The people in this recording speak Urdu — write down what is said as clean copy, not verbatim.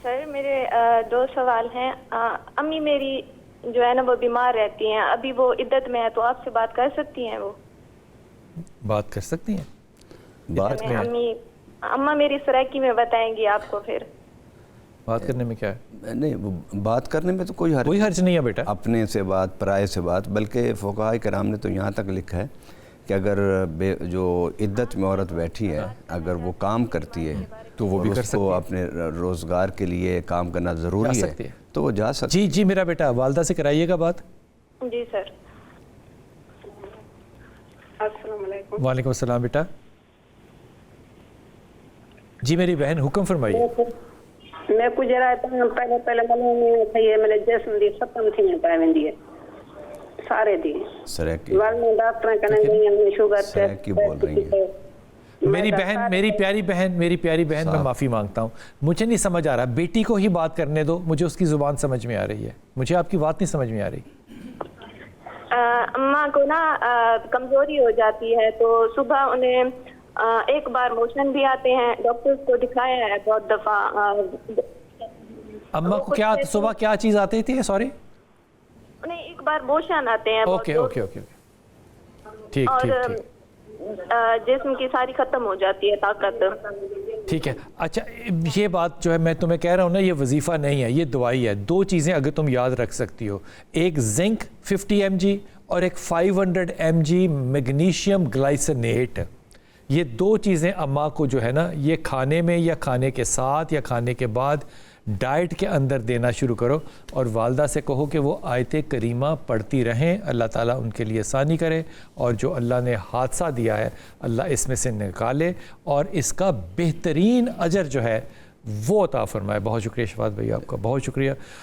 سر میرے دو سوال ہیں. امی میری جو ہے نا وہ بیمار رہتی ہیں, ابھی وہ عدت میں ہے, تو آپ سے بات کر سکتی ہیں؟ وہ بات کر سکتی ہیں؟ بات میں امی اماں میری سرائکی میں بتائیں گی آپ کو. پھر بات کرنے میں کیا ہے؟ نہیں, وہ بات کرنے میں تو کوئی حرج نہیں ہے بیٹا. اپنے سے بات, پرائے سے بات, بلکہ فقہاء کرام نے تو یہاں تک لکھا ہے کہ اگر جو عدت میں عورت بیٹھی ہے اگر وہ کام کرتی ہے تو وہ بھی کر اس کو اپنے روزگار کے لیے کام کرنا ضروری ہے تو وہ جا سکتی جی میرا بیٹا, والدہ سے کرائیے گا بات. جی سر. السلام علیکم. وعلیکم السلام بیٹا. جی میری بہن حکم فرمائیے. میں کچھ رہتا ہوں پہلے میں نے جسم دی ختم تھی پائے ویندی ہے سارے دی سریکی والنے ڈاکٹر کنے گئی ہمیں شوگر سریکی بول رہی ہیں. میری پیاری بہن میں معافی مانگتا ہوں, مجھے نہیں سمجھ آ رہا, بیٹی کو ہی بات کرنے دو, مجھے اس کی زبان سمجھ میں آ رہی ہے, مجھے آپ کی بات نہیں سمجھ میں آ رہی. اماں کو نا کمزوری ہو جاتی ہے, تو صبح انہیں ایک بار موشن بھی آتے ہیں, ڈاکٹرز کو دکھایا ہے بہت دفعہ. اماں کو کیا صبح کیا چیز آتی تھی؟ سوری, انہیں ایک بار موشن آتے ہیں. اوکے ٹھیک اور جسم کی ساری ختم ہو جاتی ہے طاقت. ٹھیک ہے. اچھا یہ بات جو ہے میں تمہیں کہہ رہا ہوں نا, یہ وظیفہ نہیں ہے, یہ دوائی ہے. دو چیزیں اگر تم یاد رکھ سکتی ہو, ایک زنک 50 mg اور ایک 500 mg میگنیشیم گلائسینیٹ. یہ دو چیزیں اماں کو جو ہے نا, یہ کھانے میں یا کھانے کے ساتھ یا کھانے کے بعد ڈائٹ کے اندر دینا شروع کرو, اور والدہ سے کہو کہ وہ آیت کریمہ پڑھتی رہیں, اللہ تعالیٰ ان کے لیے آسانی کرے, اور جو اللہ نے حادثہ دیا ہے اللہ اس میں سے نکالے اور اس کا بہترین اجر جو ہے وہ عطا فرمائے. بہت شکریہ شفاعت بھائی, آپ کا بہت شکریہ.